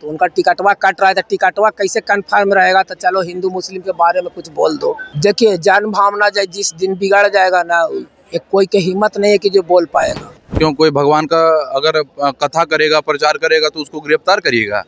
तो उनका टिकटवा कट रहा है, तो टिकटवा कैसे कंफर्म रहेगा? तो चलो हिंदू मुस्लिम के बारे में कुछ बोल दो। देखिए जन्म भावना जिस दिन बिगड़ जाएगा ना, एक कोई की हिम्मत नहीं है कि जो बोल पाएगा। क्यों? कोई भगवान का अगर कथा करेगा, प्रचार करेगा तो उसको गिरफ्तार करिएगा?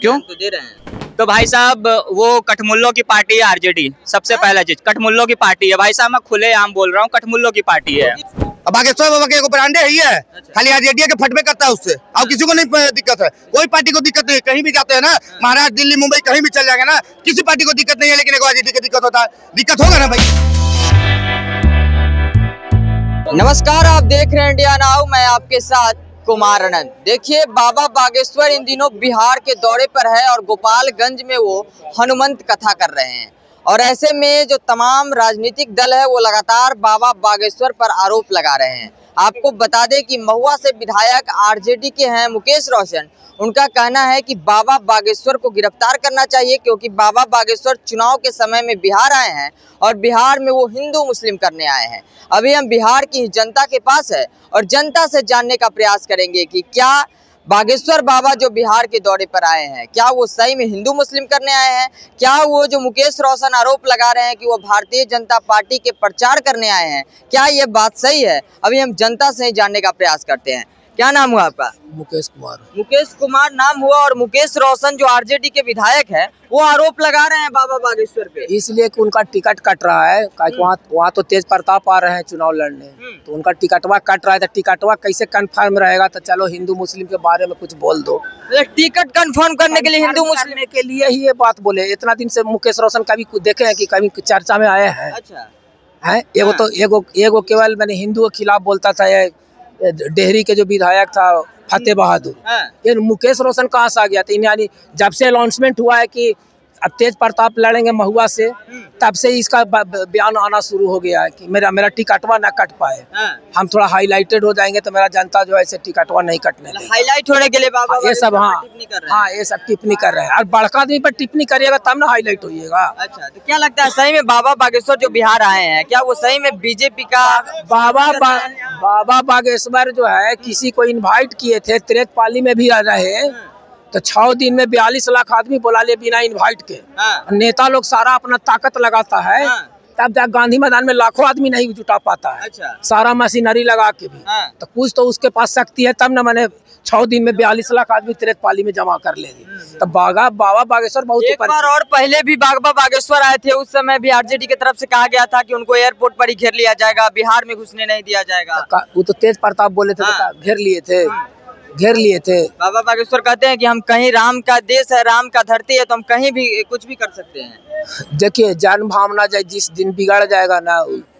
क्यों? तो दे रहे हैं। तो भाई साहब वो कठमुल्लों की पार्टी है आरजेडी, सबसे पहला चीज कठमुल्लों की पार्टी है भाई साहब, मैं खुले आम बोल रहा हूँ, कठमुल्लों की पार्टी है। अब बागेश्वर बाबा के ब्रांडे ही है, खाली आरजेडी के फटवे करता है उससे, और किसी को नहीं दिक्कत है, कोई पार्टी को दिक्कत नहीं। कहीं भी जाते हैं ना, महाराष्ट्र दिल्ली मुंबई कहीं भी चल जाएंगे ना, किसी पार्टी को दिक्कत नहीं है, लेकिन आरजेडी को दिक्कत होता है। दिक्कत होगा ना भाई। नमस्कार, आप देख रहे हैं इंडिया नाउ, मैं आपके साथ कुमार आनंद। देखिए बाबा बागेश्वर इन दिनों बिहार के दौरे पर है और गोपालगंज में वो हनुमंत कथा कर रहे हैं, और ऐसे में जो तमाम राजनीतिक दल है वो लगातार बाबा बागेश्वर पर आरोप लगा रहे हैं। आपको बता दें कि महुआ से विधायक आरजेडी के हैं मुकेश रोशन, उनका कहना है कि बाबा बागेश्वर को गिरफ्तार करना चाहिए, क्योंकि बाबा बागेश्वर चुनाव के समय में बिहार आए हैं और बिहार में वो हिंदू मुस्लिम करने आए हैं। अभी हम बिहार की जनता के पास है और जनता से जानने का प्रयास करेंगे कि क्या बागेश्वर बाबा जो बिहार के दौरे पर आए हैं, क्या वो सही में हिंदू मुस्लिम करने आए हैं? क्या वो जो मुकेश रोशन आरोप लगा रहे हैं कि वो भारतीय जनता पार्टी के प्रचार करने आए हैं, क्या ये बात सही है? अभी हम जनता से ही जानने का प्रयास करते हैं। क्या नाम हुआ आपका? मुकेश कुमार। मुकेश कुमार नाम हुआ। और मुकेश रोशन जो आरजेडी के विधायक है वो आरोप लगा रहे हैं बाबा बागेश्वर पे, इसलिए कि उनका टिकट कट रहा है। वहाँ तो तेज प्रताप आ रहे हैं चुनाव लड़ने, तो उनका टिकटवा कट रहा है, तो टिकटवा कैसे कंफर्म रहेगा? तो चलो हिंदू मुस्लिम के बारे में कुछ बोल दो। टिकट कंफर्म करने के लिए हिंदू मुस्लिम के लिए ही ये बात बोले। इतना दिन से मुकेश रोशन कभी देखे हैं कि कभी चर्चा में आए हैं? अच्छा है एगो केवल मैंने हिंदू के खिलाफ बोलता था, डेहरी के जो विधायक था फतेह बहादुर। ये मुकेश रोशन कहाँ से आ गया था? यानी जब से अनाउंसमेंट हुआ है कि अब तेज प्रताप लड़ेंगे महुआ से, तब से इसका बयान आना शुरू हो गया है कि मेरा टिकटवा ना कट पाए, हम थोड़ा हाईलाइटेड हो जाएंगे तो मेरा जनता जो है ऐसे टिकटवा नहीं कटने देगा। हाईलाइट होने के लिए बाबा ये सब ये सब टिप्पणी कर रहे हैं, और बड़का आदमी पर टिप्पणी करिएगा तब ना हाईलाइट होइएगा। अच्छा, तो क्या लगता है सही में बाबा बागेश्वर जो बिहार आए हैं, क्या वो सही में बीजेपी का? बाबा बागेश्वर जो है किसी को इन्वाइट किए थे, त्रेतपाली में भी रहे, तो 6 दिन में 42 लाख आदमी बुला लिए बिना इनवाइट के। नेता लोग सारा अपना ताकत लगाता है, तब जाकर गांधी मैदान में लाखों आदमी नहीं जुटा पाता है। अच्छा। सारा मशीनरी लगा के भी। तो कुछ तो उसके पास शक्ति है, तब न मैंने 6 दिन में 42 लाख आदमी त्रेतपाली में जमा कर ले। तो बाबा बागेश्वर बहुत एक बार और पहले भी बाबा बागेश्वर आए थे, उस समय भी आरजेडी की तरफ से कहा गया था कि उनको एयरपोर्ट पर ही घेर लिया जाएगा, बिहार में घुसने नहीं दिया जाएगा। वो तो तेज प्रताप बोले थे, घेर लिए थे। बाबा बागेश्वर कहते हैं कि हम कहीं राम का देश है, राम का धरती है, तो हम कहीं भी कुछ भी कर सकते हैं। देखिए जन्म भावना जिस दिन बिगड़ जाएगा ना,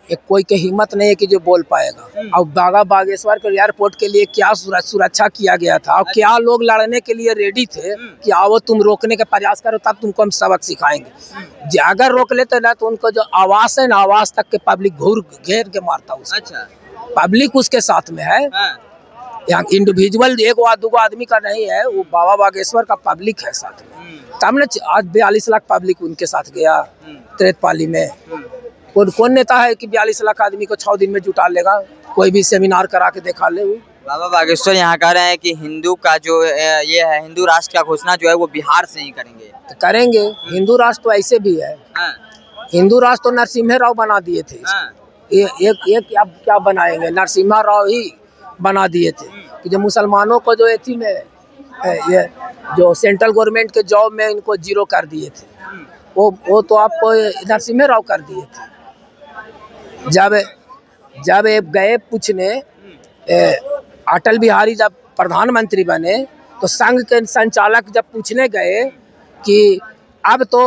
एक कोई की हिम्मत नहीं है कि जो बोल पाएगा। और बाबा बागेश्वर के एयरपोर्ट के लिए क्या सुरक्षा किया गया था, और क्या लोग लड़ने के लिए रेडी थे कि आओ तुम रोकने का प्रयास करो, तब तुमको हम सबक सिखाएंगे। अगर रोक लेते ना तो उनको जो आवाज है ना, आवाज तक के पब्लिक घेर के मारता उसको। अच्छा। पब्लिक उसके साथ में है, यहाँ इंडिविजुअल एक दो आदमी का नहीं है, वो बाबा बागेश्वर का पब्लिक है साथ में। तब न आज 42 लाख पब्लिक उनके साथ गया त्रेतपाली में। कौन नेता है कि 42 लाख आदमी को 6 दिन में जुटा लेगा? कोई भी सेमिनार करा के दिखा ले। बाबा बागेश्वर यहाँ कह रहे हैं कि हिंदू का जो ये है, हिंदू राष्ट्र का घोषणा जो है वो बिहार से ही करेंगे। तो करेंगे। हिंदू राष्ट्र तो ऐसे भी है। हिंदू राष्ट्र तो नरसिम्हा राव बना दिए थे। एक क्या बनाएंगे? नरसिम्हा राव ही बना दिए थे कि जो मुसलमानों को जो एथी में ये जो सेंट्रल गवर्नमेंट के जॉब में इनको 0 कर दिए थे, वो तो आपको नरसिम्हा राव कर दिए थे। जब गए पूछने, अटल बिहारी जब प्रधानमंत्री बने, तो संघ के संचालक जब पूछने गए कि अब तो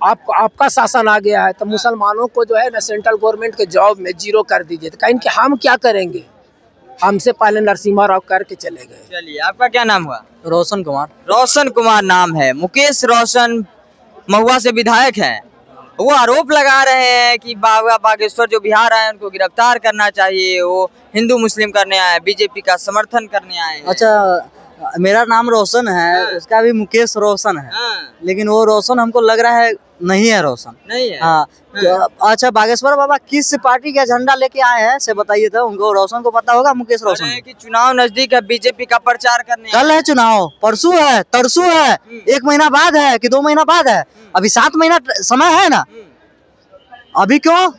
आपका शासन आ गया है, तो मुसलमानों को जो है ना सेंट्रल गवर्नमेंट के जॉब में 0 कर दीजिए। तो कहें कि हम क्या करेंगे, हमसे पहले नरसिम्हा राव करके चले गए। चलिए, आपका क्या नाम हुआ? रोशन कुमार। रोशन कुमार नाम है। मुकेश रोशन महुआ से विधायक हैं, वो आरोप लगा रहे हैं कि बाबा बागेश्वर जो बिहार आए उनको गिरफ्तार करना चाहिए, वो हिंदू मुस्लिम करने आए, बीजेपी का समर्थन करने आए। अच्छा, मेरा नाम रोशन है, उसका भी मुकेश रोशन है। लेकिन वो रोशन हमको लग रहा है नहीं है रोशन। नहीं है। हाँ तो अच्छा बागेश्वर बाबा किस पार्टी का झंडा लेके आए हैं से बताइए तो, उनको रोशन को पता होगा, मुकेश रोशन है कि चुनाव नजदीक है, बीजेपी का प्रचार करने कल है चुनाव, परसों है, तरसों है, 1 महीना बाद है कि 2 महीना बाद है, अभी 7 महीना समय है ना, अभी क्यों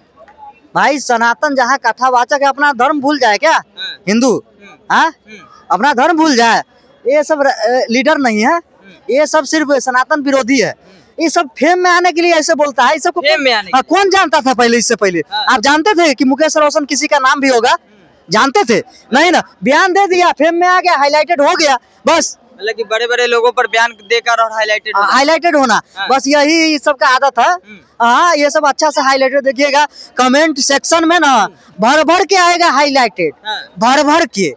भाई? सनातन जहाँ कथावाचक है अपना धर्म भूल जाए क्या हिंदू? हाँ अपना धर्म भूल जाए। ये सब लीडर नहीं है, ये सब सिर्फ सनातन विरोधी है। ये सब फेम में आने के लिए ऐसे बोलता है। सबको फेम में आने कौन जानता था पहले? इससे पहले आप जानते थे कि मुकेश रोशन किसी का नाम भी होगा? जानते थे नहीं ना? बयान दे दिया, फेम में आ गया, हाईलाइटेड हो गया, बस। मतलब कि बड़े बड़े लोगों पर बयान देकर और हाईलाइटेड होना, बस यही सबका आदत है। हाँ ये सब अच्छा से हाईलाइटेड देखिएगा, कमेंट सेक्शन में ना भर भर के आएगा हाईलाइटेड, भर भर के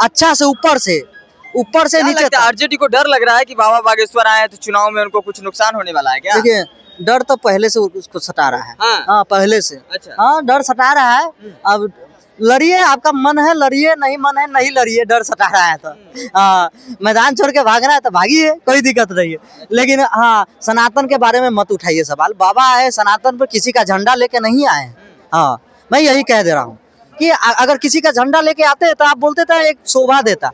अच्छा से ऊपर से नीचे तक। आरजेडी को डर लग रहा है कि बाबा बागेश्वर आए तो चुनाव में उनको कुछ नुकसान होने वाला है क्या? देखिए डर तो पहले से उसको सता रहा है। हाँ पहले से। अच्छा। हाँ डर सता रहा है। अब लड़िए, आपका मन है लड़िए, नहीं मन है नहीं लड़िए, डर सता रहा है तो मैदान छोड़ के भागना है तो भागिए, कोई दिक्कत नहीं है। लेकिन हाँ सनातन के बारे में मत उठाइए सवाल। बाबा आए सनातन पर किसी का झंडा लेके नहीं आए। हाँ मैं यही कह दे रहा हूँ कि अगर किसी का झंडा लेके आते तो आप बोलते थे एक शोभा देता।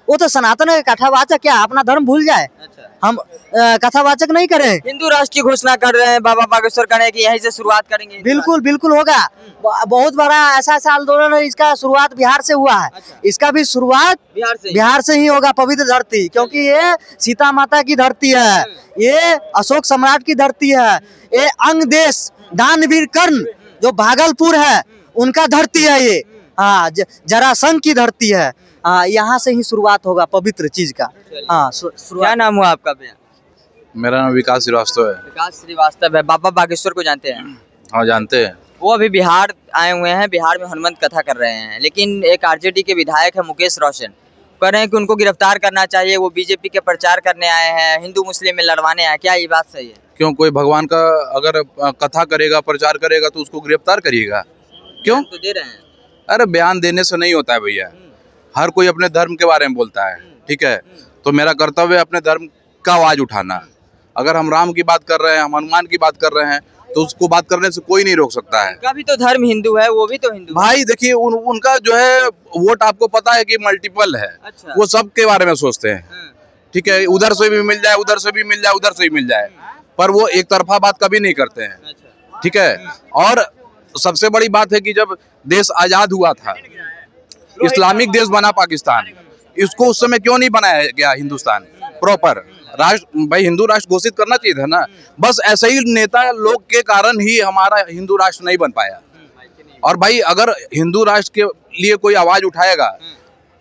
वो तो सनातन है, कथावाचक क्या अपना धर्म भूल जाए? अच्छा। हम कथावाचक नहीं करें, हिंदू राष्ट्र की घोषणा कर रहे हैं बाबा बागेश्वर कहने की यहीं से शुरुआत करेंगे। बिल्कुल बिल्कुल होगा। बहुत बड़ा ऐसा आंदोलन है, इसका शुरुआत बिहार से हुआ है। अच्छा। इसका भी शुरुआत बिहार से ही होगा, पवित्र धरती, क्योंकि ये सीता माता की धरती है, ये अशोक सम्राट की धरती है, ये अंग देश दानवीर कर्ण जो भागलपुर है उनका धरती है ये। हाँ जरासंध की धरती है। हाँ यहाँ से ही शुरुआत होगा पवित्र चीज का। हाँ क्या नाम हुआ आपका भैया? मेरा नाम विकास श्रीवास्तव है। विकास श्रीवास्तव है। बाबा बागेश्वर को जानते हैं? हाँ जानते हैं। वो अभी बिहार आए हुए हैं, बिहार में हनुमंत कथा कर रहे हैं, लेकिन एक आरजेडी के विधायक है मुकेश रोशन, कह रहे हैं कि उनको गिरफ्तार करना चाहिए, वो बीजेपी के प्रचार करने आए हैं, हिंदू मुस्लिम में लड़वाने आए। क्या ये बात सही है? क्यों, कोई भगवान का अगर कथा करेगा, प्रचार करेगा तो उसको गिरफ्तार करिएगा। क्यों तो दे रहे हैं? अरे बयान देने से नहीं होता है भैया, हर कोई अपने धर्म के बारे में बोलता है, ठीक है? तो मेरा कर्तव्य है अपने धर्म का आवाज उठाना। अगर हम राम की बात कर रहे हैं, हम हनुमान की बात कर रहे हैं, तो उसको बात करने से कोई नहीं रोक सकता है। उनका भी तो धर्म हिंदू है, वो भी तो हिंदू भाई देखिए उनका जो है वोट आपको पता है कि मल्टीपल है। अच्छा। वो सब के बारे में सोचते हैं, ठीक है? उधर से भी मिल जाए, उधर से भी मिल जाए, उधर से भी मिल जाए, पर वो एक तरफा बात कभी नहीं करते हैं, ठीक है? और सबसे बड़ी बात है कि जब देश आजाद हुआ था, इस्लामिक देश बना पाकिस्तान, इसको उस समय क्यों नहीं बनाया गया हिंदुस्तान प्रॉपर राष्ट्र? भाई हिंदू राष्ट्र घोषित करना चाहिए था ना। बस ऐसे ही नेता लोग के कारण ही हमारा हिंदू राष्ट्र नहीं बन पाया। और भाई अगर हिंदू राष्ट्र के लिए कोई आवाज उठाएगा,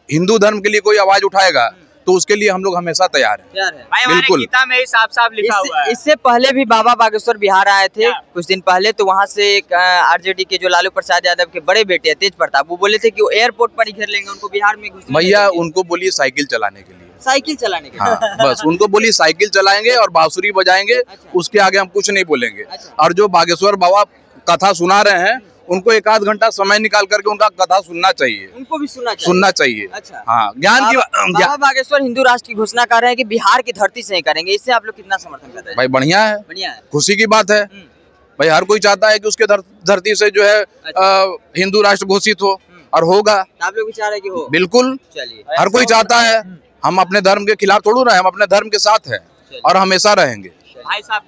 हिंदू धर्म के लिए कोई आवाज उठाएगा, तो उसके लिए हम लोग हमेशा तैयार हैं। बिल्कुल। गीता में ही साफ-साफ लिखा हुआ है। इससे पहले भी बाबा बागेश्वर बिहार आए थे कुछ दिन पहले, तो वहाँ से एक आरजेडी के जो लालू प्रसाद यादव के बड़े बेटे तेज प्रताप, वो बोले थे कि वो एयरपोर्ट पर ही घेर लेंगे, उनको बिहार में भैया उनको बोलिए साइकिल चलाने के लिए। साइकिल चलाने के लिए? हाँ, बस उनको बोलिए साइकिल चलाएंगे और बांसुरी बजाएंगे। अच्छा। उसके आगे हम कुछ नहीं बोलेंगे। अच्छा। और जो बागेश्वर बाबा कथा सुना रहे हैं, उनको 1 आध घंटा समय निकाल करके उनका कथा सुनना चाहिए। उनको भी सुनना चाहिए। अच्छा। हाँ ज्ञान की बाबा बागेश्वर हिंदू राष्ट्र की घोषणा कर रहे हैं कि बिहार की धरती से ही करेंगे, इससे आप लोग कितना समर्थन कर रहे हैं? भाई बढ़िया है, बढ़िया है, खुशी की बात है। भाई हर कोई चाहता है कि उसके धरती से जो है हिंदू राष्ट्र घोषित हो, और होगा। आप लोग भी चाह रहे हैं कि हो? बिल्कुल, चलिए, हर कोई चाहता है। हम अपने धर्म के खिलाफ थोड़ी रहे, हम अपने धर्म के साथ हैं और हमेशा रहेंगे। भाई साहब,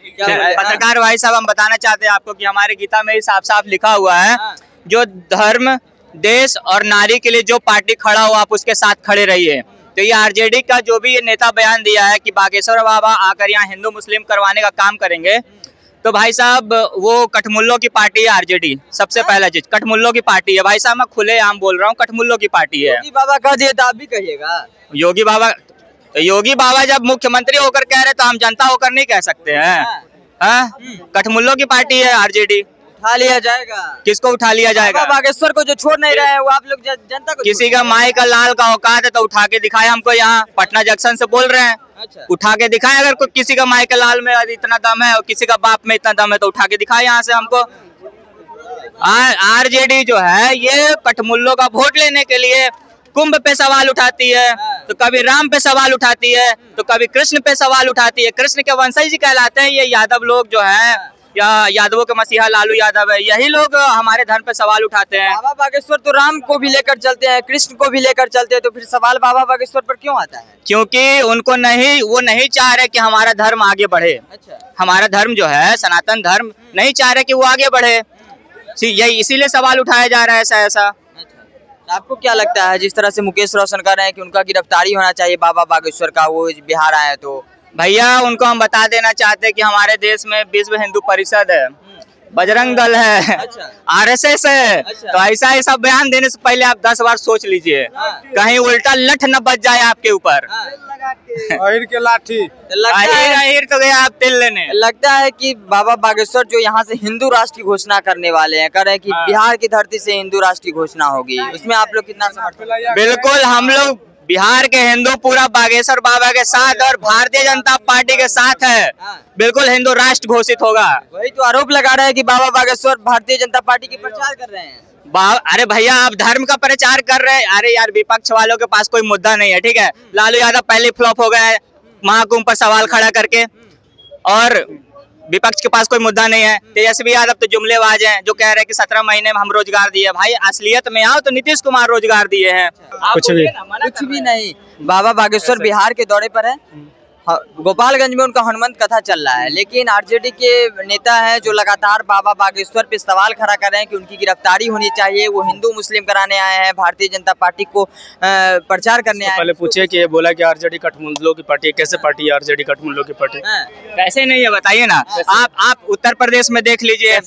पत्रकार भाई साहब, हम बताना चाहते हैं आपको कि हमारे गीता में ही साफ साफ लिखा हुआ है, जो धर्म, देश और नारी के लिए जो पार्टी खड़ा हो आप उसके साथ खड़े रहिए। तो ये आरजेडी का जो भी ये नेता बयान दिया है कि बागेश्वर बाबा आकर यहाँ हिंदू मुस्लिम करवाने का काम करेंगे, तो भाई साहब वो कठमुल्लों की पार्टी है आरजेडी। सबसे पहला चीज कठमुल्लों की पार्टी है। भाई साहब मैं खुलेआम बोल रहा हूँ, कठमुल्लों की पार्टी है। योगी बाबा कह दिए तो आप भी कहिएगा। योगी बाबा जब मुख्यमंत्री होकर कह रहे तो हम जनता होकर नहीं कह सकते हैं। कठमुल्लों की पार्टी है आरजेडी। उठा लिया जाएगा। किसको उठा लिया जाएगा? बागेश्वर को जो छोड़ नहीं रहे हैं वो आप लोग जनता को। किसी का माई का लाल का औकात है तो उठा के दिखाए हमको। यहाँ पटना जंक्शन से बोल रहे हैं। अच्छा। उठा के दिखाए, अगर कोई किसी का माई का लाल में इतना दम है और किसी का बाप में इतना दम है तो उठा के दिखाए यहाँ से हमको। आरजेडी जो है ये कठमुल्लों का वोट लेने के लिए कुंभ पे सवाल उठाती है, तो कभी राम पे सवाल उठाती है, तो कभी कृष्ण पे सवाल उठाती है। कृष्ण के वंशज जी कहलाते हैं ये यादव लोग जो हैं, या यादवों के मसीहा लालू यादव है, यही लोग हमारे धर्म पे सवाल उठाते हैं। बाबा बागेश्वर तो राम को भी लेकर चलते हैं, कृष्ण को भी लेकर चलते हैं, तो फिर सवाल बाबा बागेश्वर पर क्यों आता है? क्योंकि उनको वो नहीं चाह रहे कि हमारा धर्म आगे बढ़े। अच्छा, हमारा धर्म जो है सनातन धर्म नहीं चाह रहे कि वो आगे बढ़े, यही इसीलिए सवाल उठाया जा रहा है ऐसा। तो आपको क्या लगता है जिस तरह से मुकेश रोशन कर रहे हैं कि उनका गिरफ्तारी होना चाहिए बाबा बागेश्वर का, वो बिहार आए तो? भैया उनको हम बता देना चाहते हैं कि हमारे देश में विश्व हिंदू परिषद है, बजरंग दल है, आरएसएस है, तो ऐसा बयान देने से पहले आप 10 बार सोच लीजिए, कहीं उल्टा लठ न बच जाए आपके ऊपर। अहिर के लाठी अहिर तो गया आप तेल लेने। लगता है कि बाबा बागेश्वर जो यहाँ से हिंदू राष्ट्र की घोषणा करने वाले हैं, कह रहे हैं कि बिहार की धरती से हिंदू राष्ट्र की घोषणा होगी, उसमें आप लोग कितना समर्थन? बिल्कुल, हम लोग बिहार के हिंदू पूरा बागेश्वर बाबा के साथ और भारतीय जनता पार्टी के साथ है। बिल्कुल हिंदू राष्ट्र घोषित होगा। वही तो आरोप लगा रहे हैं कि बाबा बागेश्वर भारतीय जनता पार्टी की प्रचार कर रहे हैं। अरे भैया आप धर्म का प्रचार कर रहे हैं। अरे यार विपक्ष वालों के पास कोई मुद्दा नहीं है, ठीक है। लालू यादव पहले फ्लॉप हो गया है महाकुंभ पर सवाल खड़ा करके, और विपक्ष के पास कोई मुद्दा नहीं है। तेजस्वी यादव तो जुमलेबाज हैं जो कह रहे हैं कि 17 महीने में हम रोजगार दिए। भाई असलियत में आओ तो नीतीश कुमार रोजगार दिए हैं। कुछ भी नहीं। बाबा बागेश्वर बिहार के दौरे पर है, गोपालगंज में उनका हनुमंत कथा चल रहा है, लेकिन आरजेडी के नेता हैं जो लगातार बाबा बागेश्वर पे सवाल खड़ा कर रहे हैं कि उनकी गिरफ्तारी होनी चाहिए। वो हिंदू मुस्लिम कराने आए हैं, भारतीय जनता पार्टी को प्रचार करने आए हैं। पहले पूछे कि ये बोला कि आरजेडी कठमुंडलों की पार्टी है, कैसे पार्टी है आरजेडी कठमुंडलों की पार्टी? कैसे नहीं है बताइए ना। आप उत्तर प्रदेश में देख लीजिए,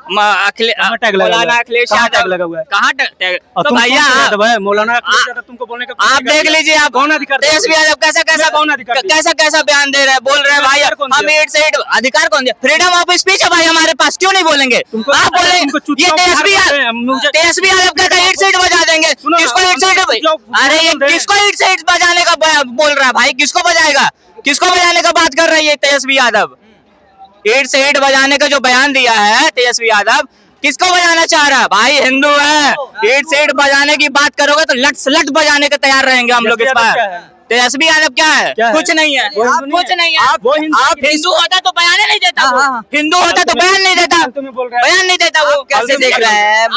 मौलाना अखिलेश यादव लगा हुआ है। कहाँ तो भैया मौलाना तुमको बोलने का आप देख लीजिए, आप तेजस्वी यादव कैसा बयान दे रहे हैं, बोल रहे हैं भाई हम अधिकार कौन दिया? फ्रीडम ऑफ स्पीच है भाई हमारे पास, क्यों नहीं बोलेंगे? आप बोले ये तेजस्वी यादव कहता ईट सीट बजा देंगे, किसको ईट सीट? अरे ये किसको ईट सीट बजाने का बोल रहा है भाई? किसको बजाएगा? किसको बजाने का बात कर रही है तेजस्वी यादव? ईट से ईट बजाने का जो बयान दिया है तेजस्वी यादव, किसको बजाना चाह रहा है? भाई हिंदू है, ईट से ईट बजाने की बात करोगे तो लट से लट बजाने के तैयार रहेंगे हम लोग इस बार। तेजस्वी यादव क्या है? कुछ नहीं है, कुछ नहीं है। आप हिंदू होता तो बयान नहीं देता, हिंदू होता तो बयान नहीं देता, बयान नहीं देता। वो कैसे देख रहे हैं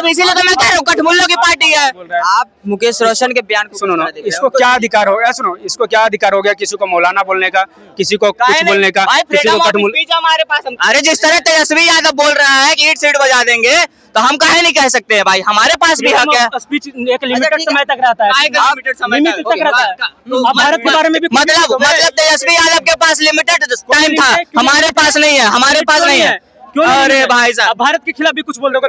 इसीलिए तो मैं कह रहा हूँ कठमुल्लों की पार्टी है। आप मुकेश रोशन के बयान को सुनो ना, इसको क्या अधिकार हो गया? सुनो, इसको क्या अधिकार हो गया किसी को मौलाना बोलने का, किसी को कुछ बोलने का, किसी को कठमुल्ला? हमारे पास अरे जिस तरह तेजस्वी यादव बोल रहा है कि ईट सीट बजा देंगे, तो हम काहे नहीं कह सकते हैं भाई? हमारे पास भी हक है। स्पीच एक लिमिटेड समय तक रहता है, लिमिटेड समय तक रहता है। भारत के बारे में भी मतलब तेजस्वी यादव के पास लिमिटेड टाइम था, हमारे पास नहीं है, हमारे पास नहीं है। अरे भाई साहब भारत के खिलाफ भी कुछ बोल रहे हो,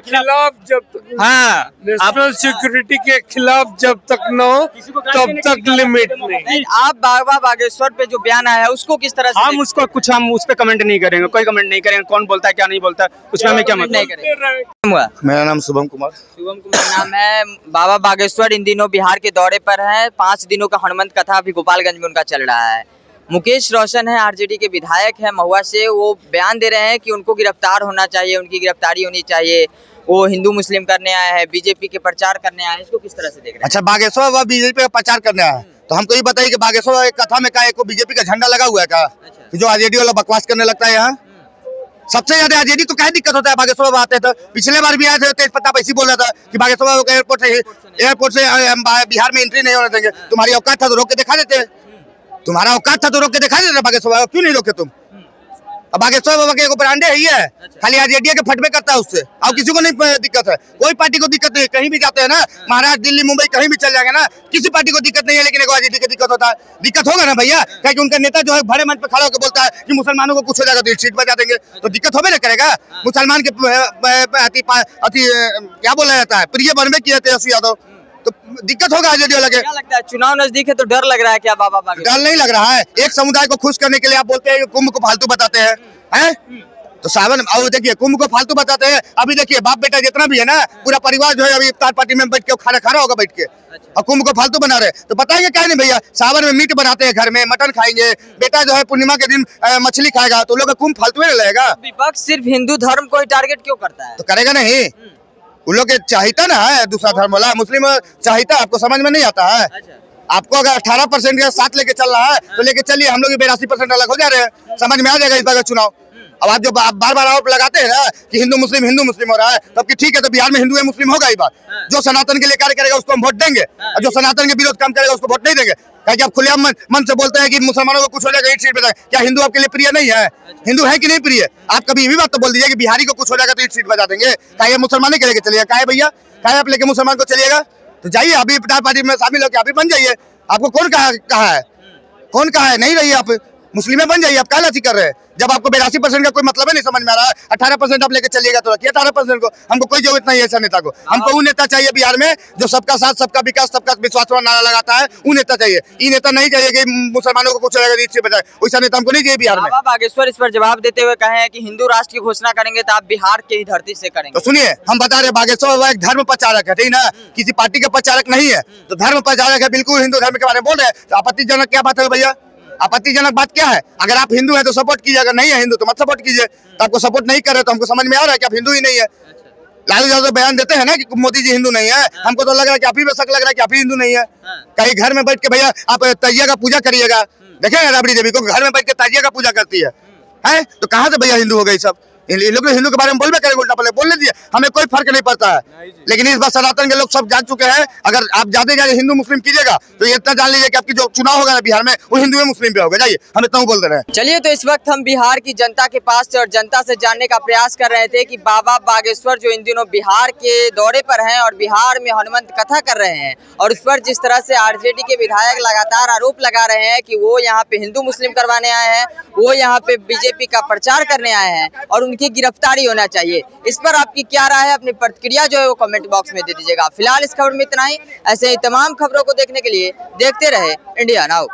खिलाफ जब हाँ नेशनल सिक्योरिटी के खिलाफ जब तक न हो तब तक लिमिट नहीं। आप बाबा बागेश्वर पे जो बयान आया है उसको किस तरह से? हम उस पर कमेंट नहीं करेंगे, कोई कमेंट नहीं करेंगे। कौन बोलता है क्या नहीं बोलता उसमें हमें क्या मतलब? मेरा नाम शुभम कुमार नाम है। बाबा बागेश्वर इन दिनों बिहार के दौरे पर है। 5 दिनों का हनुमंत कथा अभी गोपालगंज में उनका चल रहा है। मुकेश रोशन है, आरजेडी के विधायक है महुआ से, वो बयान दे रहे हैं कि उनको गिरफ्तार होना चाहिए, उनकी गिरफ्तारी होनी चाहिए। वो हिंदू मुस्लिम करने आए हैं, बीजेपी के प्रचार करने आए हैं, इसको किस तरह से देख रहे हैं? अच्छा, बागेश्वर वह बीजेपी का प्रचार करने आया है, तो हमको ये बताइए कि बागेश्वर एक कथा में का बीजेपी का झंडा लगा हुआ है क्या? जो आरजेडी वाला बकवास करने लगता है यहाँ। सबसे ज्यादा आरजेडी तो क्या दिक्कत होता है? बागेश्वर आते थे, पिछले बार भी आए थे, तेज प्रताप ऐसी बोल रहा था कि बागेश्वर एयरपोर्ट से बिहार में एंट्री नहीं होने देंगे। तुम्हारी औकात था तो रोक के दिखा देते, तुम्हारा औकात था तो रोक के दिखा देते बागेश्वर, क्यों नहीं रोके तुम? अब बागेश्वर बाबा के ब्रांडे ही है, खाली आरजेडी के फटवे करता है उससे, और किसी को नहीं दिक्कत है। कोई पार्टी को दिक्कत नहीं, कहीं भी जाते हैं ना, महाराष्ट्र दिल्ली मुंबई कहीं भी चल जाएंगे ना, किसी पार्टी को दिक्कत नहीं है, लेकिन आरजेडी को दिक्कत होता है। दिक्कत होगा ना भैया, क्योंकि उनका नेता जो है बड़े मंच पे खड़ा होकर बोलता है कि मुसलमानों को कुछ हो जाएगा तो सीट बजा देंगे, तो दिक्कत होबे ना करेगा। मुसलमान के क्या बोला जाता है, प्रिय बनवे किया तेजस्वी यादव, तो दिक्कत होगा आरजेडी वाला के। क्या लगता है चुनाव नजदीक है तो डर लग रहा है क्या बाबा बागेश्वर? डर नहीं लग रहा है। एक समुदाय को खुश करने के लिए आप बोलते हैं कि कुंभ को फालतू बताते हैं, हैं? तो सावन और देखिए कुंभ को फालतू बताते हैं। अभी देखिए बाप बेटा जितना भी है ना, पूरा परिवार जो है अभी इफ्तार पार्टी में बैठ के खाना खा रहा होगा बैठ के, और कुंभ को फालतू बना रहे, तो बताएंगे क्या नहीं भैया? सावन में मीट बनाते हैं, घर में मटन खाएंगे, बेटा जो है पूर्णिमा के दिन मछली खाएगा, तो लोग कुंभ फालतू ही रहेगा। विपक्ष सिर्फ हिंदू धर्म को ही टारगेट क्यों करता है? तो करेगा नहीं, उन लोग के चाहिता ना है दूसरा धर्म वाला, मुस्लिम चाहिता, आपको समझ में नहीं आता है। आपको अगर 18% के साथ लेके चल रहा है तो लेके चलिए, हम लोग 82% अलग हो जा रहे हैं, समझ में आ जाएगा इस बार का चुनाव। अब आप जो बार बार आरोप लगाते हैं ना कि हिंदू मुस्लिम हो रहा है, तब कि ठीक है, तो बिहार में हिंदू है मुस्लिम होगा ही बात। जो सनातन के लिए कार्य करेगा उसको हम वोट देंगे, और जो सनातन के विरोध काम करेगा उसको वोट नहीं देंगे। क्या आप खुलेआम मन से बोलते हैं कि मुसलमानों को कुछ हो जाएगा 1 सीट बचा, क्या हिंदू आपके लिए प्रिय नहीं है? हिंदू है कि नहीं प्रिय? आप कभी ये भी बात तो बोल दीजिए कि बिहारी को कुछ हो जाएगा तो 1 सीट बचा देंगे। क्या ये मुसलमान के लेके चलिएगा? क्या है भैया, क्या आप लेके मुसलमान को चलिएगा? तो जाइए अभी इफ्तार पार्टी में शामिल होकर अभी बन जाइए। आपको कौन कहा है? कौन कहा है? नहीं रहिए आप मुस्लिम बन जाइए। आप क्या लाठी कर रहे हैं? जब आपको 82% का कोई मतलब है नहीं समझ में आ रहा है, 18% आप लेके चलिएगा तो रखिए 18% को। हमको कोई जरूरत नहीं है ऐसा नेता को। हमको वो नेता चाहिए बिहार में जो सबका साथ, सबका विकास, सबका विश्वास वाला नारा लगाता है, वो नेता चाहिए। ये नेता नहीं चाहिए कि मुसलमानों को कुछ से बचाए, वैसा नेता हमको नहीं चाहिए बिहार में। बाबा बागेश्वर इस पर जवाब देते हुए कहे हैं कि हिंदू राष्ट्र की घोषणा करेंगे तो आप बिहार के ही धरती से करेंगे। तो सुनिए, हम बता रहे बागेश्वर एक धर्म प्रचारक है, ठीक ना, किसी पार्टी का प्रचारक नहीं है, तो धर्म प्रचारक है, बिल्कुल हिंदू धर्म के बारे में बोल रहे हैं। तो आपत्तिजनक क्या बात है भैया? आपत्तिजनक बात क्या है? अगर आप हिंदू हैं तो सपोर्ट कीजिए, अगर नहीं है हिंदू तो मत सपोर्ट कीजिए। तो आपको सपोर्ट नहीं कर रहे तो हमको समझ में आ रहा है कि आप हिंदू ही नहीं है। लालू यादव बयान देते हैं ना कि मोदी जी हिंदू नहीं है, हमको तो लग रहा है कि आप ही में शक लग रहा है कि आप ही हिंदू नहीं है। कहीं घर में बैठ के भैया आप तजिया का पूजा करिएगा, देखें राबड़ी देवी को घर में बैठ के तजिया का पूजा करती है? तो कहाँ से भैया हिंदू हो गई सब? इन लोग हिंदू के बारे में बोलबे करेंगे, उल्टा पहले बोलने दिए, हमें कोई फर्क नहीं पड़ता है। लेकिन इस बार सनातन के लोग सब जान चुके हैं, अगर आप ज्यादा हिंदू मुस्लिम कीजिएगा तो ये इतना जान लीजिए कि आपकी जो चुनाव होगा ना बिहार में वो हिंदू मुस्लिम पे होगा। जाइए, हम इतना बोल दे रहे हैं। चलिए, तो इस वक्त हम बिहार की जनता के पास से और जनता से जानने का प्रयास कर रहे थे कि बाबा बागेश्वर जो इन दिनों बिहार के दौरे पर हैं और बिहार में हनुमंत कथा कर रहे हैं, और उस पर जिस तरह से आरजेडी के विधायक लगातार आरोप लगा रहे हैं कि वो यहाँ पे हिंदू मुस्लिम करवाने आए हैं, वो यहाँ पे बीजेपी का प्रचार करने आए हैं और उनकी गिरफ्तारी होना चाहिए। इस पर आपकी क्या राय है? अपनी प्रतिक्रिया जो है वो कमेंट बॉक्स में दे दीजिएगा। फिलहाल इस खबर में इतना ही। ऐसे ही तमाम खबरों को देखने के लिए देखते रहे इंडिया नाउ।